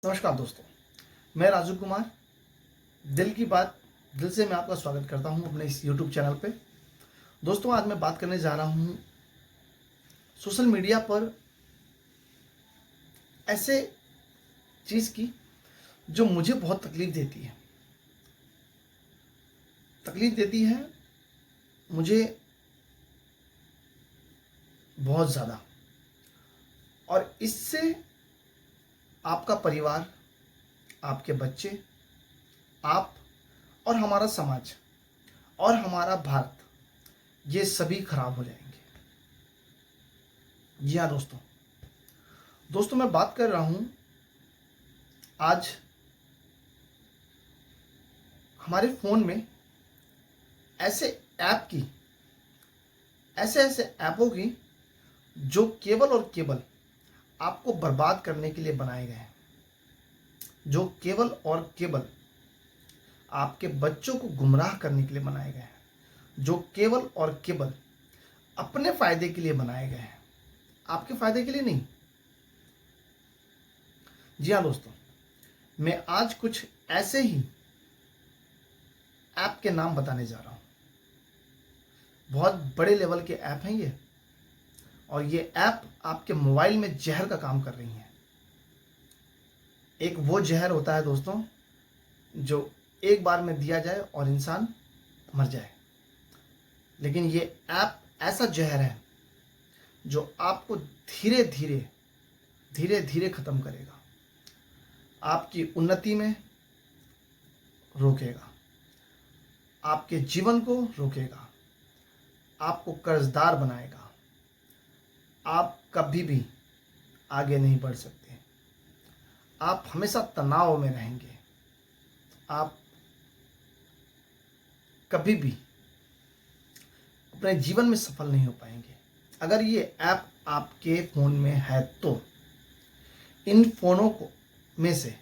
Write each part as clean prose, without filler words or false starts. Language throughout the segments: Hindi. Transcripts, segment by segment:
नमस्कार दोस्तों, मैं राजू कुमार। दिल की बात दिल से मैं आपका स्वागत करता हूं अपने इस YouTube चैनल पे। दोस्तों, आज मैं बात करने जा रहा हूं सोशल मीडिया पर ऐसे चीज़ की जो मुझे बहुत तकलीफ़ देती है। मुझे बहुत ज़्यादा, और इससे आपका परिवार, आपके बच्चे, आप और हमारा समाज और हमारा भारत, ये सभी खराब हो जाएंगे। जी हाँ दोस्तों, मैं बात कर रहा हूँ आज हमारे फ़ोन में ऐसे ऐसे ऐपों की जो केवल और केवल आपको बर्बाद करने के लिए बनाए गए हैं, जो केवल और केवल आपके बच्चों को गुमराह करने के लिए बनाए गए हैं, जो केवल और केवल अपने फायदे के लिए बनाए गए हैं, आपके फायदे के लिए नहीं। जी हाँ दोस्तों, मैं आज कुछ ऐसे ही ऐप के नाम बताने जा रहा हूँ। बहुत बड़े लेवल के ऐप हैं ये, और ये ऐप आपके मोबाइल में जहर का काम कर रही हैं। एक वो जहर होता है दोस्तों जो एक बार में दिया जाए और इंसान मर जाए, लेकिन ये ऐप ऐसा जहर है जो आपको धीरे धीरे ख़त्म करेगा, आपकी उन्नति में रोकेगा, आपके जीवन को रोकेगा, आपको कर्जदार बनाएगा। आप कभी भी आगे नहीं बढ़ सकते, आप हमेशा तनाव में रहेंगे, आप कभी भी अपने जीवन में सफल नहीं हो पाएंगे। अगर ये ऐप आपके फ़ोन में है तो इन फ़ोनों को में से,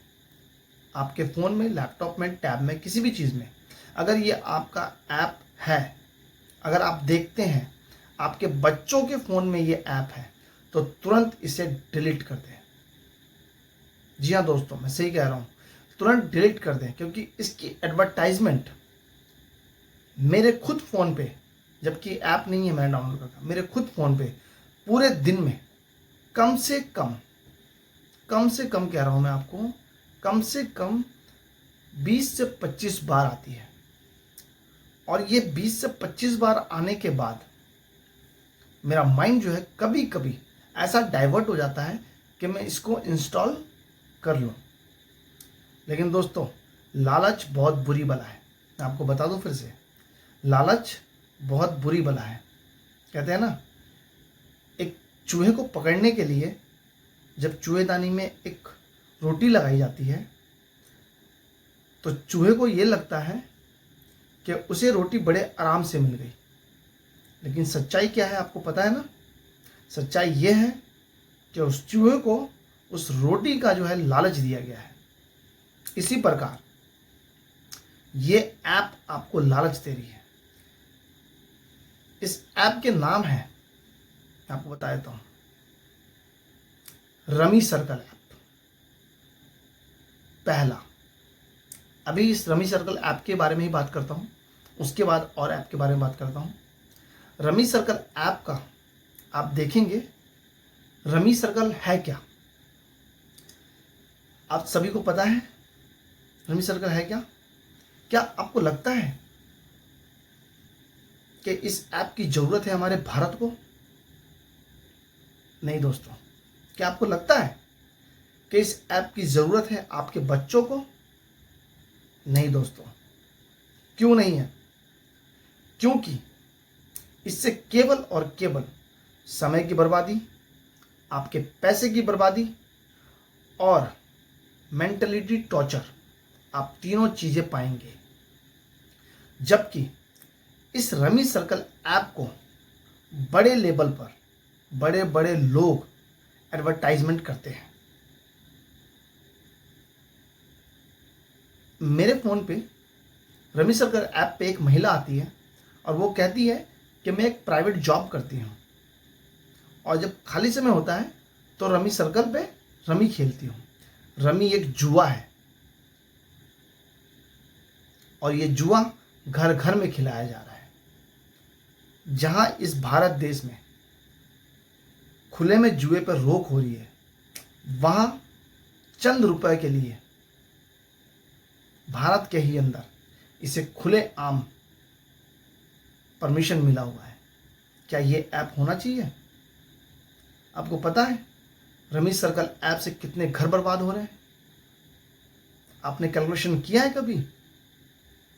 आपके फ़ोन में, लैपटॉप में, टैब में, किसी भी चीज़ में अगर ये आपका ऐप है, अगर आप देखते हैं आपके बच्चों के फ़ोन में ये ऐप है, तो तुरंत इसे डिलीट कर दें। जी हाँ दोस्तों, मैं सही कह रहा हूँ, तुरंत डिलीट कर दें, क्योंकि इसकी एडवर्टाइजमेंट मेरे खुद फ़ोन पे, जबकि ऐप नहीं है मैंने डाउनलोड करता, मेरे खुद फ़ोन पे पूरे दिन में कम से कम कह रहा हूँ मैं आपको, कम से कम 20 से 25 बार आती है। और ये 20 से 25 बार आने के बाद मेरा माइंड जो है कभी कभी ऐसा डाइवर्ट हो जाता है कि मैं इसको इंस्टॉल कर लूँ। लेकिन दोस्तों, लालच बहुत बुरी बला है। मैं आपको बता दूं फिर से, लालच बहुत बुरी बला है। कहते हैं ना, एक चूहे को पकड़ने के लिए जब चूहेदानी में एक रोटी लगाई जाती है तो चूहे को ये लगता है कि उसे रोटी बड़े आराम से मिल गई, लेकिन सच्चाई क्या है आपको पता है ना? सच्चाई ये है कि उस चूहे को उस रोटी का जो है लालच दिया गया है। इसी प्रकार ये ऐप आपको लालच दे रही है। इस ऐप के नाम है, मैं आपको बता देता हूं, रमी सर्कल ऐप। पहला, अभी इस रमी सर्कल ऐप के बारे में ही बात करता हूं, उसके बाद और ऐप के बारे में बात करता हूं। रमी सर्कल ऐप का आप देखेंगे, रमी सर्कल है क्या? आप सभी को पता है रमी सर्कल है क्या? क्या आपको लगता है कि इस ऐप की जरूरत है हमारे भारत को? नहीं दोस्तों। क्या आपको लगता है कि इस ऐप की जरूरत है आपके बच्चों को? नहीं दोस्तों। क्यों नहीं है? क्योंकि इससे केवल और केवल समय की बर्बादी, आपके पैसे की बर्बादी और मेंटलिटी टॉर्चर, आप तीनों चीजें पाएंगे। जबकि इस रमी सर्कल ऐप को बड़े लेवल पर बड़े बड़े लोग एडवर्टाइजमेंट करते हैं। मेरे फ़ोन पे रमी सर्कल ऐप पे एक महिला आती है और वो कहती है कि मैं एक प्राइवेट जॉब करती हूँ, और जब खाली समय होता है तो रमी सर्कल पे रमी खेलती हूँ। रमी एक जुआ है और ये जुआ घर घर में खिलाया जा रहा है। जहां इस भारत देश में खुले में जुए पर रोक हो रही है, वहां चंद रुपए के लिए भारत के ही अंदर इसे खुले आम परमिशन मिला हुआ है। क्या ये ऐप होना चाहिए? आपको पता है रमी सर्कल ऐप से कितने घर बर्बाद हो रहे हैं? आपने कैलकुलेशन किया है कभी?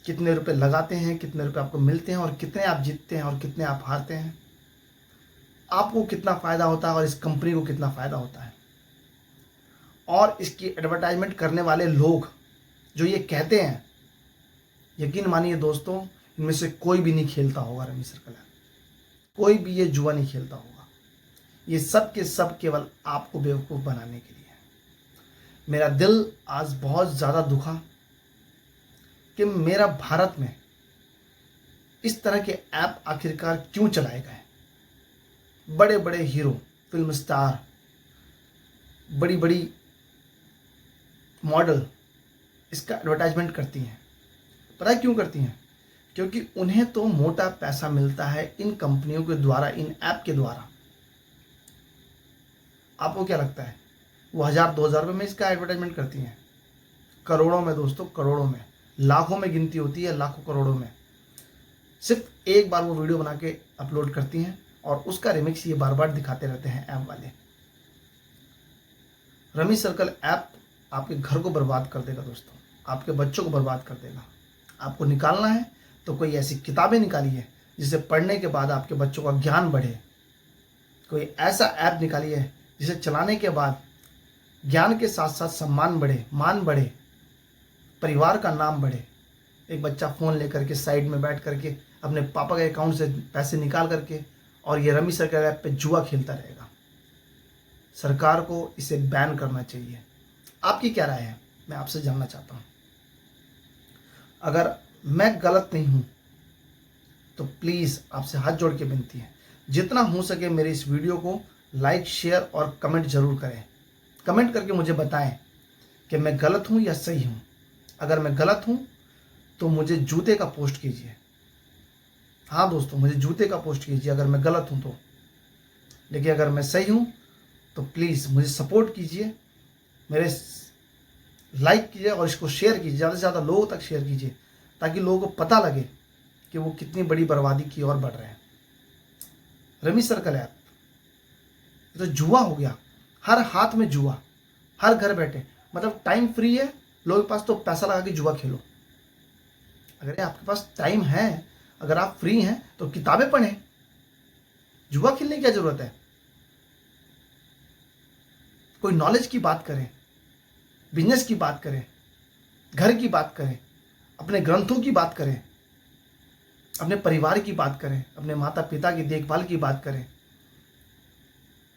कितने रुपए लगाते हैं, कितने रुपए आपको मिलते हैं और कितने आप जीतते हैं और कितने आप हारते हैं? आपको कितना फ़ायदा होता है और इस कंपनी को कितना फ़ायदा होता है? और इसकी एडवर्टाइजमेंट करने वाले लोग जो ये कहते हैं, यकीन मानिए दोस्तों, इनमें से कोई भी नहीं खेलता होगा रमी सर्कल ऐप। कोई भी ये जुआ नहीं खेलता होगा। ये सब के सब केवल आपको बेवकूफ़ बनाने के लिए है। मेरा दिल आज बहुत ज़्यादा दुखा कि मेरा भारत में इस तरह के ऐप आखिरकार क्यों चलाए गए। बड़े बड़े हीरो, फिल्म स्टार, बड़ी बड़ी मॉडल इसका एडवर्टाइजमेंट करती हैं। पता है क्यों करती हैं? क्योंकि उन्हें तो मोटा पैसा मिलता है इन कंपनियों के द्वारा, इन ऐप के द्वारा। आपको क्या लगता है वो 1000-2000 रुपये में इसका एडवर्टाइजमेंट करती हैं? करोड़ों में दोस्तों, करोड़ों में, लाखों में गिनती होती है, लाखों करोड़ों में। सिर्फ एक बार वो वीडियो बना के अपलोड करती हैं और उसका रिमिक्स ये बार बार दिखाते रहते हैं ऐप वाले। रमी सर्कल ऐप आपके घर को बर्बाद कर देगा दोस्तों, आपके बच्चों को बर्बाद कर देगा। आपको निकालना है तो कोई ऐसी किताबें निकालिए जिसे पढ़ने के बाद आपके बच्चों का ज्ञान बढ़े। कोई ऐसा ऐप निकालिए जिसे चलाने के बाद ज्ञान के साथ साथ सम्मान बढ़े, मान बढ़े, परिवार का नाम बढ़े। एक बच्चा फ़ोन लेकर के साइड में बैठ करके अपने पापा के अकाउंट से पैसे निकाल करके और ये रमी सर्कल ऐप पे जुआ खेलता रहेगा। सरकार को इसे बैन करना चाहिए। आपकी क्या राय है, मैं आपसे जानना चाहता हूँ। अगर मैं गलत नहीं हूँ तो प्लीज़ आपसे हाथ जोड़ के विनती है, जितना हो सके मेरे इस वीडियो को लाइक, शेयर और कमेंट जरूर करें। कमेंट करके मुझे बताएं कि मैं गलत हूँ या सही हूँ। अगर मैं गलत हूँ तो मुझे जूते का पोस्ट कीजिए। हाँ दोस्तों, मुझे जूते का पोस्ट कीजिए अगर मैं गलत हूँ तो। लेकिन अगर मैं सही हूँ तो प्लीज़ मुझे सपोर्ट कीजिए, मेरे लाइक कीजिए और इसको शेयर कीजिए, ज़्यादा से ज़्यादा लोगों तक शेयर कीजिए ताकि लोगों को पता लगे कि वो कितनी बड़ी बर्बादी की ओर बढ़ रहे हैं। रमी सर्कल ऐप तो जुआ हो गया, हर हाथ में जुआ, हर घर बैठे। मतलब टाइम फ्री है लोगों के पास तो पैसा लगा के जुआ खेलो। अगर आपके पास टाइम है, अगर आप फ्री हैं तो किताबें पढ़ें, जुआ खेलने की क्या जरूरत है? कोई नॉलेज की बात करें, बिजनेस की बात करें, घर की बात करें, अपने ग्रंथों की बात करें, अपने परिवार की बात करें, अपने माता पिता की देखभाल की बात करें।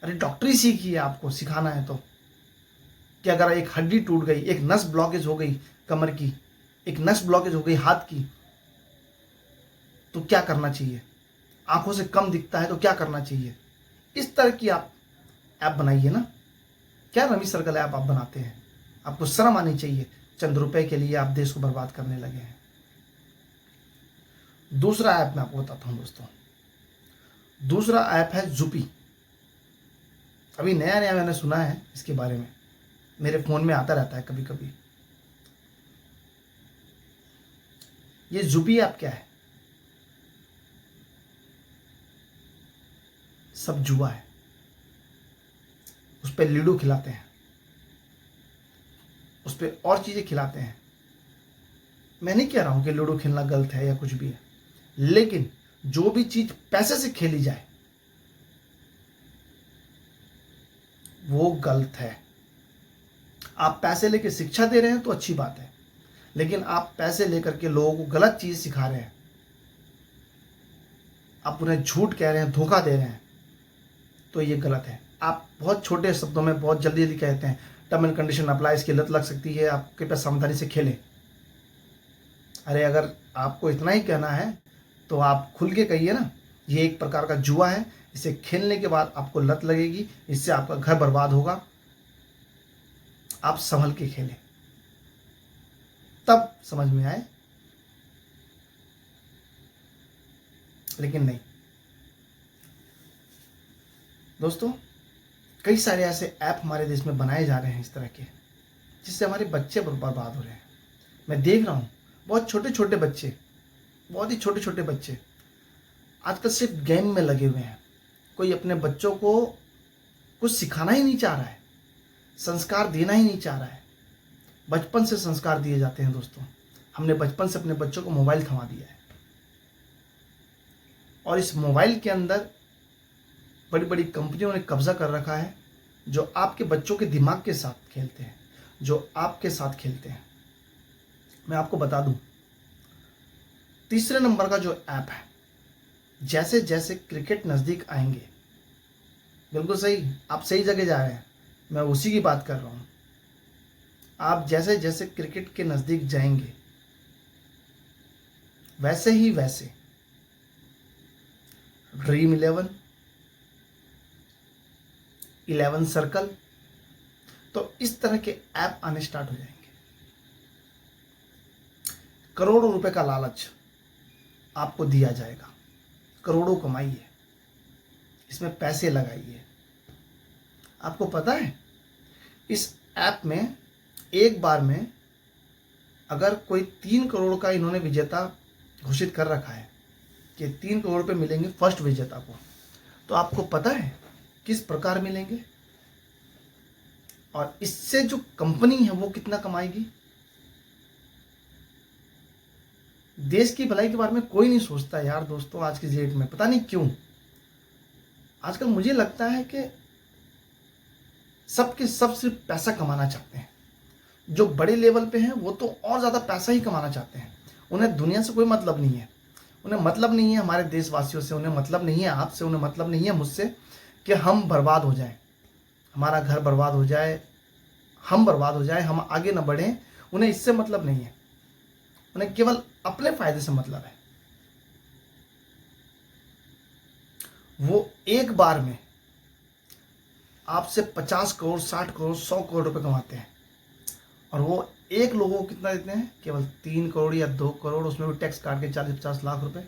अरे डॉक्टरी सीखिए, आपको सिखाना है तो। कि अगर एक हड्डी टूट गई, एक नस ब्लॉकेज हो गई कमर की, एक नस ब्लॉकेज हो गई हाथ की, तो क्या करना चाहिए? आंखों से कम दिखता है तो क्या करना चाहिए? इस तरह की आप ऐप बनाइए ना। क्या रमी सर्कल ऐप आप बनाते हैं? आपको शर्म आनी चाहिए। चंद रुपए के लिए आप देश को बर्बाद करने लगे हैं। दूसरा ऐप मैं आपको बताता हूं दोस्तों। दूसरा ऐप है जुपी। अभी नया नया मैंने सुना है इसके बारे में, मेरे फोन में आता रहता है कभी कभी। ये जुपी ऐप क्या है? सब जुआ है। उस पर लूडो खिलाते हैं, उस पर और चीजें खिलाते हैं। मैं नहीं कह रहा हूं कि लूडो खेलना गलत है या कुछ भी है, लेकिन जो भी चीज पैसे से खेली जाए वो गलत है। आप पैसे लेके शिक्षा दे रहे हैं तो अच्छी बात है, लेकिन आप पैसे लेकर के लोगों को गलत चीज सिखा रहे हैं, आप उन्हें झूठ कह रहे हैं, धोखा दे रहे हैं, तो ये गलत है। आप बहुत छोटे शब्दों में बहुत जल्दी जल्दी कहते हैं टर्म एंड कंडीशन अप्लाई, इसकी लत लग सकती है, आप कृपया सावधानी से खेलें। अरे अगर आपको इतना ही कहना है तो आप खुल के कहिए ना, ये एक प्रकार का जुआ है, इसे खेलने के बाद आपको लत लगेगी, इससे आपका घर बर्बाद होगा, आप संभल के खेलें, तब समझ में आए, लेकिन नहीं। दोस्तों, कई सारे ऐसे ऐप हमारे देश में बनाए जा रहे हैं इस तरह के, जिससे हमारे बच्चे बर्बाद हो रहे हैं। मैं देख रहा हूँ बहुत छोटे छोटे बच्चे, बहुत ही छोटे छोटे बच्चे आजकल सिर्फ गेम में लगे हुए हैं। कोई अपने बच्चों को कुछ सिखाना ही नहीं चाह रहा है, संस्कार देना ही नहीं चाह रहा है। बचपन से संस्कार दिए जाते हैं दोस्तों। हमने बचपन से अपने बच्चों को मोबाइल थमा दिया है, और इस मोबाइल के अंदर बड़ी बड़ी कंपनियों ने कब्जा कर रखा है, जो आपके बच्चों के दिमाग के साथ खेलते हैं, जो आपके साथ खेलते हैं। मैं आपको बता दूं, तीसरे नंबर का जो ऐप है, जैसे जैसे क्रिकेट नज़दीक आएंगे, बिल्कुल सही, आप सही जगह जा रहे हैं, मैं उसी की बात कर रहा हूँ। आप जैसे जैसे क्रिकेट के नज़दीक जाएंगे, वैसे ही वैसे ड्रीम 11, 11 सर्कल, तो इस तरह के ऐप आने स्टार्ट हो जाएंगे। करोड़ों रुपए का लालच आपको दिया जाएगा, करोड़ों कमाइए, इसमें पैसे लगाइए। आपको पता है, इस ऐप में एक बार में अगर कोई 3 करोड़ का इन्होंने विजेता घोषित कर रखा है कि 3 करोड़ रुपए मिलेंगे फर्स्ट विजेता को, तो आपको पता है किस प्रकार मिलेंगे, और इससे जो कंपनी है वो कितना कमाएगी। देश की भलाई के बारे में कोई नहीं सोचता यार दोस्तों, आज की डेट में पता नहीं क्यों। आजकल मुझे लगता है कि सबके सब सिर्फ पैसा कमाना चाहते हैं। जो बड़े लेवल पे हैं वो तो और ज़्यादा पैसा ही कमाना चाहते हैं, उन्हें दुनिया से कोई मतलब नहीं है। उन्हें मतलब नहीं है हमारे देशवासियों से, उन्हें मतलब नहीं है आपसे, उन्हें मतलब नहीं है मुझसे कि हम बर्बाद हो जाएं, हमारा घर बर्बाद हो जाए, हम बर्बाद हो जाए, हम आगे न बढ़ें। उन्हें इससे मतलब नहीं है, उन्हें केवल अपने फायदे से मतलब है। वो एक बार में आपसे 50 करोड़, 60 करोड़, 100 करोड़ रुपए कमाते हैं, और वो एक लोगों को कितना देते हैं, केवल 3 करोड़ या 2 करोड़, उसमें भी टैक्स काट के 40-50 लाख रुपए।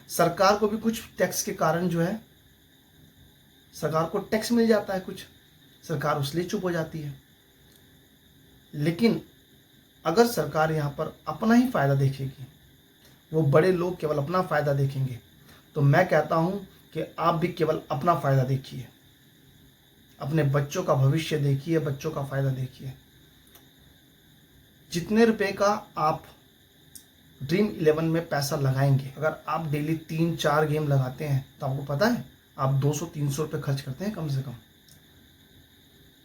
सरकार को भी कुछ टैक्स के कारण जो है, सरकार को टैक्स मिल जाता है कुछ, सरकार उसलिए चुप हो जाती है। लेकिन अगर सरकार यहाँ पर अपना ही फायदा देखेगी, वो बड़े लोग केवल अपना फायदा देखेंगे, तो मैं कहता हूँ कि आप भी केवल अपना फायदा देखिए, अपने बच्चों का भविष्य देखिए, बच्चों का फायदा देखिए। जितने रुपए का आप ड्रीम 11 में पैसा लगाएंगे, अगर आप डेली 3-4 गेम लगाते हैं, तो आपको पता है आप 200-300 रुपये खर्च करते हैं कम से कम,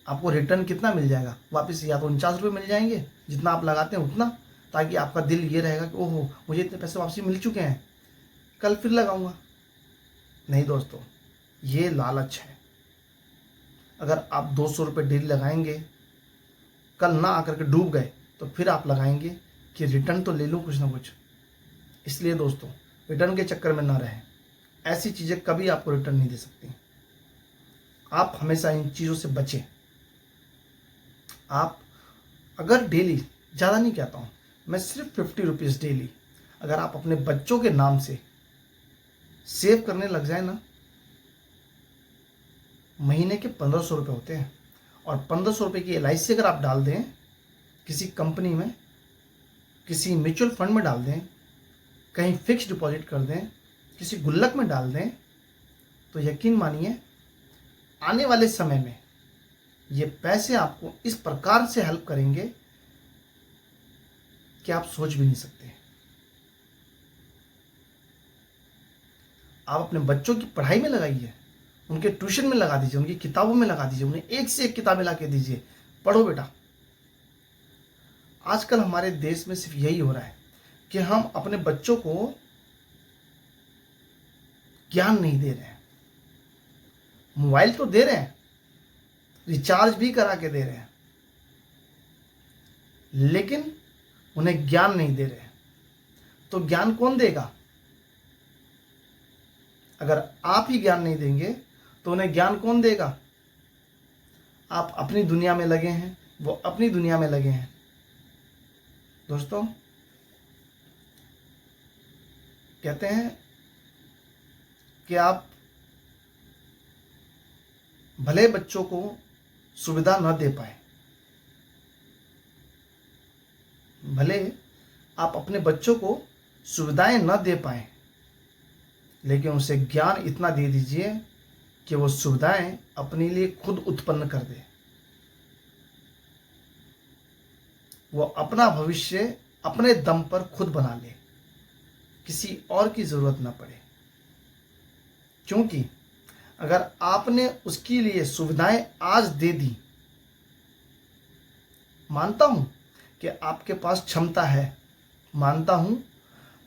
आपको रिटर्न कितना मिल जाएगा वापस? या तो 49 रुपये मिल जाएंगे जितना आप लगाते हैं उतना, ताकि आपका दिल ये रहेगा कि ओहो मुझे इतने पैसे वापसी मिल चुके हैं, कल फिर लगाऊंगा। नहीं दोस्तों, ये लालच है। अगर आप 200 रुपये डेली लगाएंगे, कल ना आकर के डूब गए, तो फिर आप लगाएंगे कि रिटर्न तो ले लूँ कुछ ना कुछ। इसलिए दोस्तों, रिटर्न के चक्कर में ना रहें, ऐसी चीज़ें कभी आपको रिटर्न नहीं दे सकती। आप हमेशा इन चीज़ों से बचें। आप अगर डेली, ज़्यादा नहीं कहता हूँ मैं, सिर्फ 50 रुपीज़ डेली अगर आप अपने बच्चों के नाम से सेव करने लग जाए ना, महीने के 1500 रुपये होते हैं, और 1500 रुपये की LIC अगर आप डाल दें किसी कंपनी में, किसी म्यूचुअल फंड में डाल दें, कहीं फिक्स डिपॉजिट कर दें, किसी गुल्लक में डाल दें, तो यकीन मानिए आने वाले समय में ये पैसे आपको इस प्रकार से हेल्प करेंगे कि आप सोच भी नहीं सकते। आप अपने बच्चों की पढ़ाई में लगाइए, उनके ट्यूशन में लगा दीजिए, उनकी किताबों में लगा दीजिए, उन्हें एक से एक किताबें ला के दीजिए, पढ़ो बेटा। आजकल हमारे देश में सिर्फ यही हो रहा है कि हम अपने बच्चों को ज्ञान नहीं दे रहे हैं। मोबाइल तो दे रहे हैं, रिचार्ज भी करा के दे रहे हैं, लेकिन उन्हें ज्ञान नहीं दे रहे हैं। तो ज्ञान कौन देगा? अगर आप ही ज्ञान नहीं देंगे तो उन्हें ज्ञान कौन देगा? आप अपनी दुनिया में लगे हैं, वो अपनी दुनिया में लगे हैं। दोस्तों, कहते हैं कि आप भले बच्चों को सुविधा न दे पाए, भले आप अपने बच्चों को सुविधाएं न दे पाए, लेकिन उसे ज्ञान इतना दे दीजिए कि वो सुविधाएं अपने लिए खुद उत्पन्न कर दे। वो अपना भविष्य अपने दम पर खुद बना ले, किसी और की जरूरत न पड़े। क्योंकि अगर आपने उसके लिए सुविधाएं आज दे दी, मानता हूं कि आपके पास क्षमता है, मानता हूं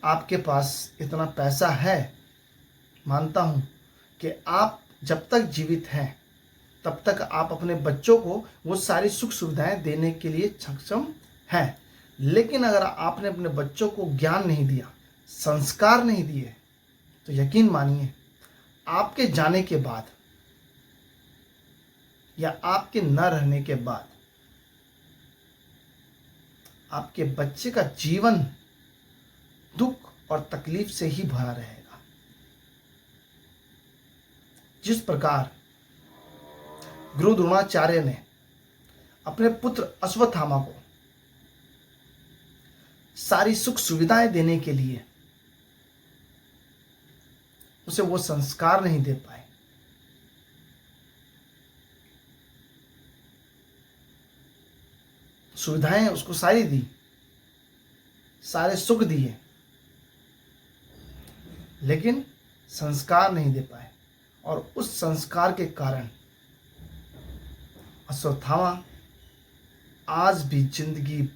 आपके पास इतना पैसा है, मानता हूं कि आप जब तक जीवित हैं तब तक आप अपने बच्चों को वो सारी सुख सुविधाएं देने के लिए सक्षम हैं। लेकिन अगर आपने अपने बच्चों को ज्ञान नहीं दिया, संस्कार नहीं दिए, तो यकीन मानिए आपके जाने के बाद या आपके न रहने के बाद आपके बच्चे का जीवन दुख और तकलीफ से ही भरा रहेगा। जिस प्रकार गुरु द्रोणाचार्य ने अपने पुत्र अश्वत्थामा को सारी सुख सुविधाएं देने के लिए उसे वो संस्कार नहीं दे पाए, सुविधाएं उसको सारी दी, सारे सुख दिए, लेकिन संस्कार नहीं दे पाए। और उस संस्कार के कारण अश्वत्थामा आज भी जिंदगी,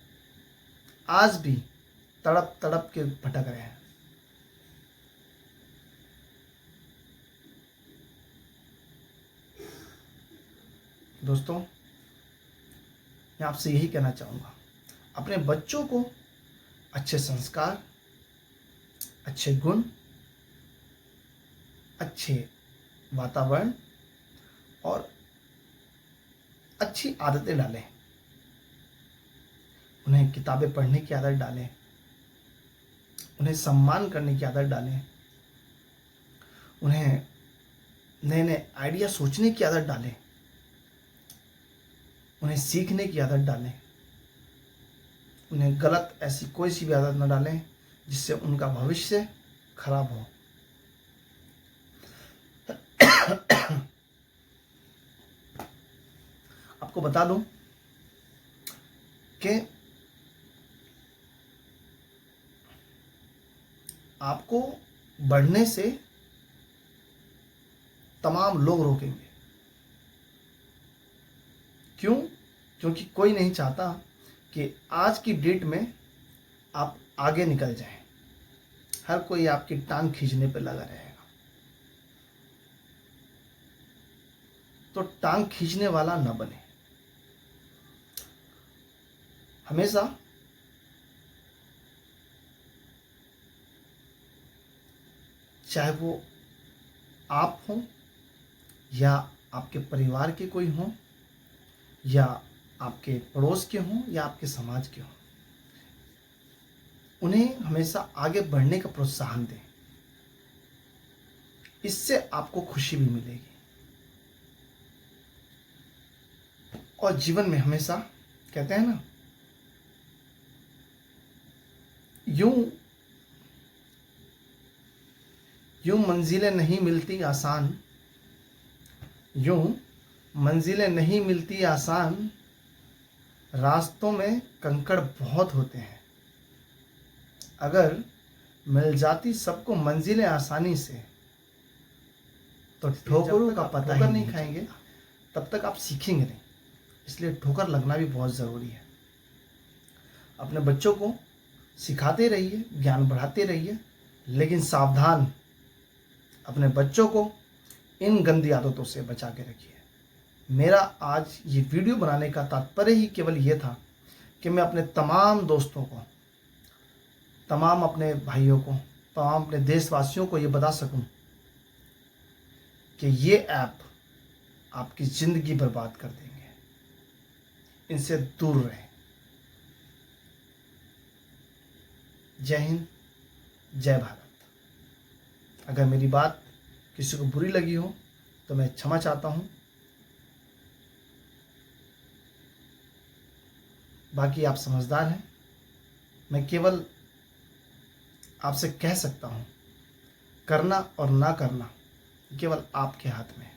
आज भी तड़प तड़प के भटक रहे हैं। दोस्तों, मैं आपसे यही कहना चाहूँगा, अपने बच्चों को अच्छे संस्कार, अच्छे गुण, अच्छे वातावरण और अच्छी आदतें डालें। उन्हें किताबें पढ़ने की आदत डालें, उन्हें सम्मान करने की आदत डालें, उन्हें नए नए आइडिया सोचने की आदत डालें, उन्हें सीखने की आदत डालें। उन्हें गलत ऐसी कोई सी भी आदत न डालें जिससे उनका भविष्य खराब हो। आपको बता दूं कि आपको बढ़ने से तमाम लोग रोकेंगे। क्यों? क्योंकि कोई नहीं चाहता कि आज की डेट में आप आगे निकल जाएं। हर कोई आपकी टांग खींचने पर लगा रहेगा। तो टांग खींचने वाला न बने। हमेशा चाहे वो आप हों या आपके परिवार के कोई हों या आपके पड़ोस के हों या आपके समाज के हों, उन्हें हमेशा आगे बढ़ने का प्रोत्साहन दें। इससे आपको खुशी भी मिलेगी और जीवन में हमेशा कहते हैं ना, यूं मंजिलें नहीं मिलती आसान, यूं मंजिलें नहीं मिलती आसान, रास्तों में कंकड़ बहुत होते हैं। अगर मिल जाती सबको मंजिलें आसानी से तो ठोकरों का पता ही नहीं खाएंगे, तब तक आप सीखेंगे नहीं। इसलिए ठोकर लगना भी बहुत ज़रूरी है। अपने बच्चों को सिखाते रहिए, ज्ञान बढ़ाते रहिए, लेकिन सावधान, अपने बच्चों को इन गंदी आदतों से बचा के रखिए। मेरा आज ये वीडियो बनाने का तात्पर्य ही केवल ये था कि मैं अपने तमाम दोस्तों को, तमाम अपने भाइयों को, तमाम अपने देशवासियों को ये बता सकूं कि ये ऐप आपकी ज़िंदगी बर्बाद कर देंगे। इनसे दूर रहें। जय हिंद, जय भारत। अगर मेरी बात किसी को बुरी लगी हो तो मैं क्षमा चाहता हूँ। बाकी आप समझदार हैं। मैं केवल आपसे कह सकता हूँ, करना और ना करना केवल आपके हाथ में है।